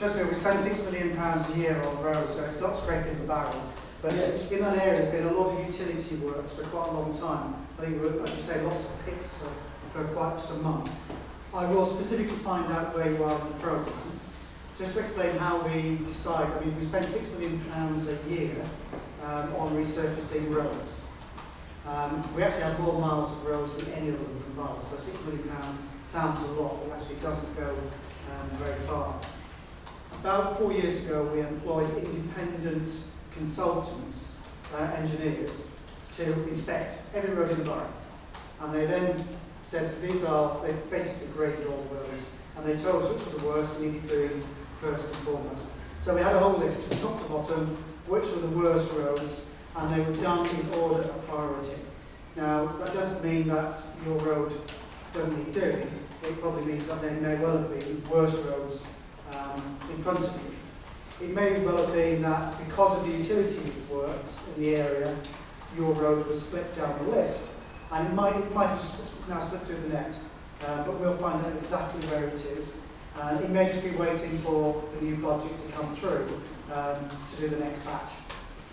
trust me, we spend £6 million a year on roads, so it's not scraping the barrel. But in that area, there's been a lot of utility works for quite a long time. I think, like you say, lots of pits for quite some months. I will specifically find out where you are in the programme. Just to explain how we decide, I mean, we spend £6 million a year on resurfacing roads. We actually have more miles of roads than any of them combined, so £6 million sounds a lot, but actually doesn't go very far. About 4 years ago, we employed independent consultants, engineers, to inspect every road in the borough. And they then said, they basically graded all the roads, and they told us which were the worst and needed doing first and foremost. So we had a whole list from top to bottom, which were the worst roads, and they were done in order of priority. Now, that doesn't mean that your road doesn't need doing. It probably means that there may well have been worse roads in front of you. It may well have been that because of the utility works in the area, your road was slipped down the list, and it might have just now slipped through the net, but we'll find out exactly where it is. It may just be waiting for the new budget to come through to do the next batch,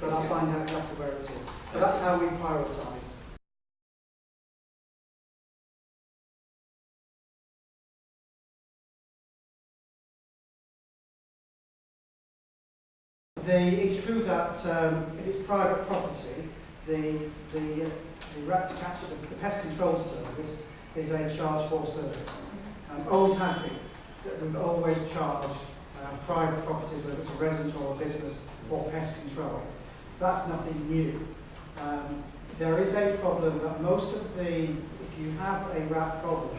but I'll find out exactly where it is. But that's how we prioritise. It's true that if it's private property, the pest control service is a charge for service. Always has been. We've always charged private properties, whether it's a residence or a business, or pest control. That's nothing new. There is a problem that if you have a rat problem,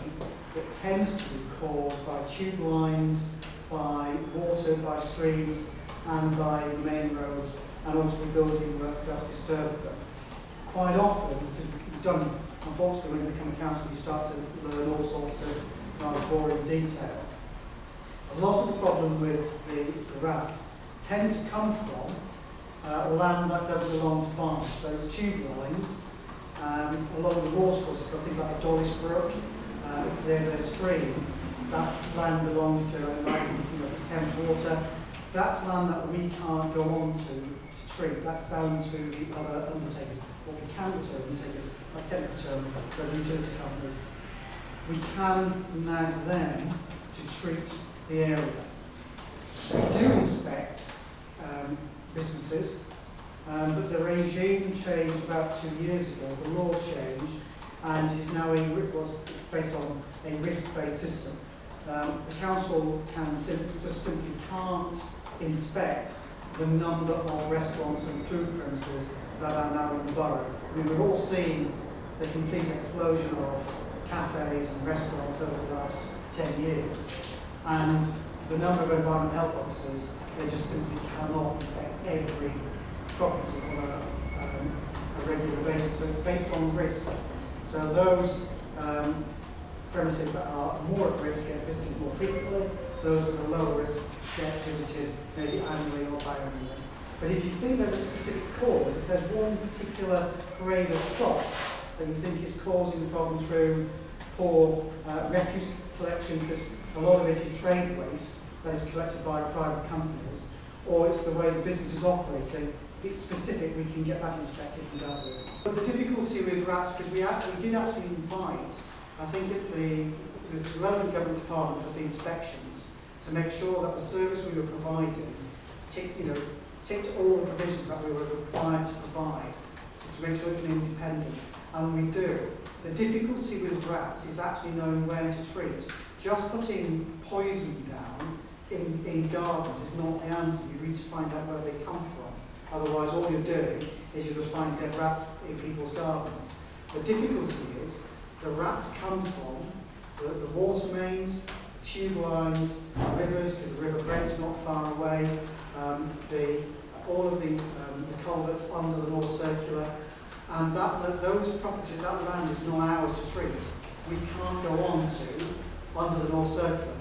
it tends to be caused by tube lines, by water, by streams, and by the main roads, and obviously building work does disturb them. Quite often, because unfortunately when you become a council, you start to learn all sorts of rather boring detail. A lot of the problem with the rats tend to come from land that doesn't belong to farms. So it's tube lines, a lot of the water courses, things like the Dollis Brook, if there's a stream, that land belongs to Thames Water. That's land that we can't go on to treat. That's down to the other undertakers. What we can do to undertakers, that's technical term, the utility companies. We can nag them to treat the area. We do inspect businesses, but the regime changed about 2 years ago. The law changed, and is now it's based on a risk-based system. The council simply can't inspect the number of restaurants and food premises that are now in the borough. I mean, we've all seen the complete explosion of cafes and restaurants over the last 10 years. And the number of environmental health officers, they just simply cannot inspect every property on a regular basis. So it's based on risk. So those premises that are more at risk get visited more frequently. Those that are lower risk get visited maybe annually or biannually. But if you think there's a specific cause, if there's one particular grade of shop that you think is causing the problem through poor refuse collection, because a lot of it is trade waste that is collected by private companies, or it's the way the business is operating, it's specific, we can get that inspected and dealt with. But the difficulty with rats, because we did actually invite, I think it's the relevant government department of the inspections, to make sure that the service we were providing ticked all the provisions that we were required to provide, to make sure it's independent, and we do. The difficulty with rats is actually knowing where to treat. Just putting poison down in gardens is not the answer. You need to find out where they come from. Otherwise, all you're doing is you're just finding dead rats in people's gardens. The difficulty is the rats come from the water mains, the tube lines, rivers, because the River Brent's not far away, all of the culverts under the North Circular, and those properties, that land is not ours to treat. We can't go on to under the North Circular.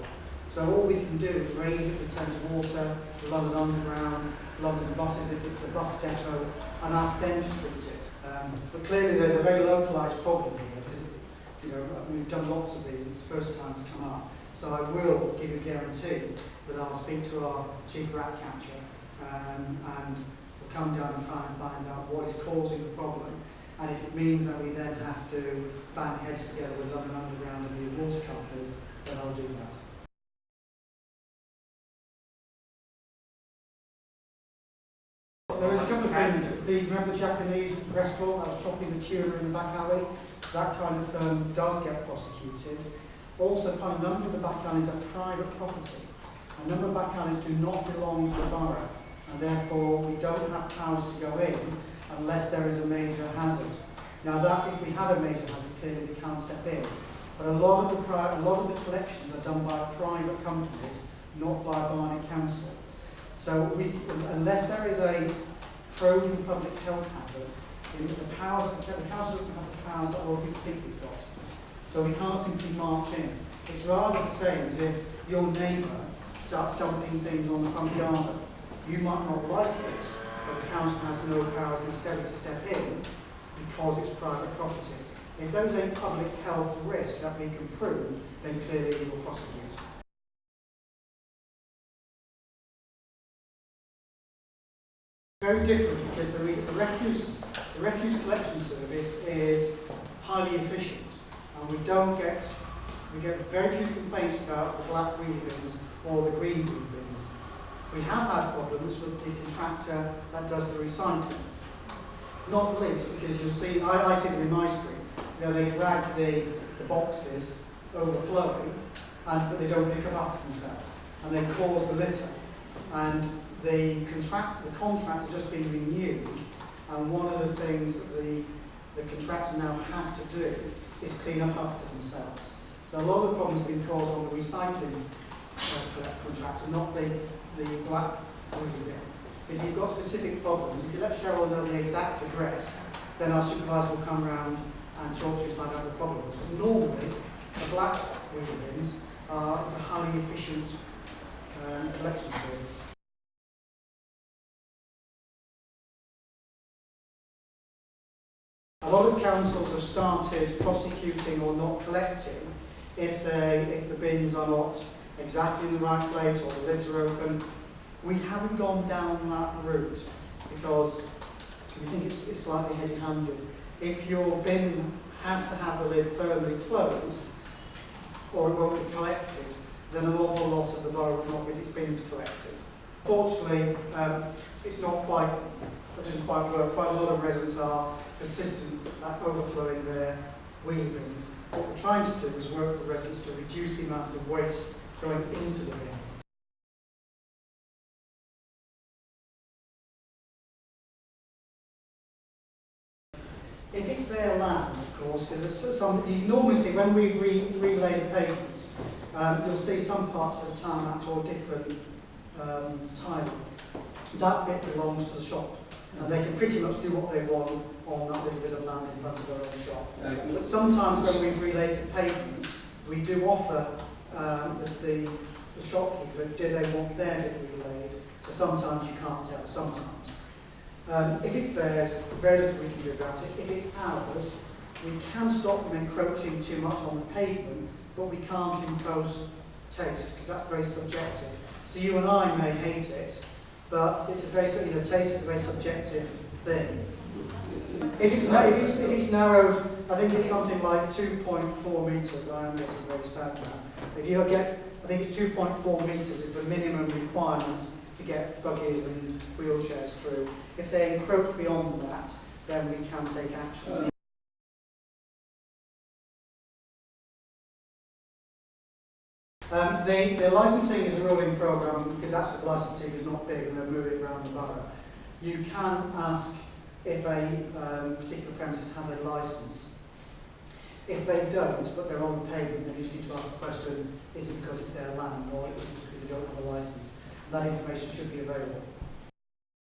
So all we can do is raise it with Thames Water, the London Underground, London buses if it's the bus depot, and ask them to treat it. But clearly there's a very localised problem here, because You know, we've done lots of these, it's the first time it's come up. So I will give you a guarantee that I'll speak to our chief rat catcher and we'll come down and try and find out what is causing the problem. And if it means that we then have to band heads together with London Underground and the water companies, then I'll do that. There is a couple of things. Remember the Japanese restaurant that was chopping the tuna in the back alley? That kind of firm does get prosecuted. Also, a number of the back alleys are private property. A number of back alleys do not belong to the borough, and therefore we don't have powers to go in unless there is a major hazard. Now, that if we have a major hazard, clearly we can't step in. But a lot of the collections are done by private companies, not by Barnet Council. So unless there is a proven public health hazard, the council doesn't have the powers that all people think we've got. So we can't simply march in. It's rather the same as if your neighbour starts dumping things on the front garden. You might not like it, but the council has no powers necessarily to step in because it's private property. If there is a public health risk that we can prove, then clearly we will prosecute. Very different because the refuse collection service is highly efficient, and we get very few complaints about the black wheel bins or the green wheel bins. We have had problems with the contractor that does the recycling. Not least because you'll see, I see them in my street, you know, they drag the boxes overflowing, but they don't pick them up themselves, and they cause the litter. And the contract has just been renewed, and one of the things that the contractor now has to do is clean up after themselves. So a lot of the problems have been caused on the recycling contractor, not the black wheel bin. If you've got specific problems, if you let Cheryl know the exact address, then our supervisor will come around and talk to you and find out the problems. But normally, the black wheel bins is a highly efficient collection service. A lot of councils have started prosecuting or not collecting if the bins are not exactly in the right place or the lids are open. We haven't gone down that route because we think it's slightly heavy-handed. If your bin has to have the lid firmly closed or it won't be collected, then an awful lot of the borough will not get its bins collected. Fortunately, it doesn't quite work. Quite a lot of residents are persistent at overflowing their wheel bins. What we're trying to do is work with residents to reduce the amount of waste going into the bin. If it's their land, of course, because you normally see when we've relaid pavement, you'll see some parts of the tarmac or different tiling. That bit belongs to the shop, and they can pretty much do what they want on that little bit of land in front of their own shop. But sometimes when we've relayed the pavement, we do offer the shopkeeper, do they want their bit relayed? So sometimes you can't tell, sometimes. If it's theirs, very little we can do about it. If it's ours, we can stop them encroaching too much on the pavement, but we can't impose taste, because that's very subjective. So you and I may hate it, but it's a very, taste is a very subjective thing. If it's narrowed, I think it's something like 2.4 metres. I am getting very sad now. If you get, I think it's 2.4 metres is the minimum requirement to get buggies and wheelchairs through. If they encroach beyond that, then we can take action. The licensing is a rolling programme because actually the licensing is not big and they're moving around the borough. You can ask if a particular premises has a licence. If they don't, but they're on the pavement, then you just need to ask the question, is it because it's their land or is it because they don't have a licence? That information should be available.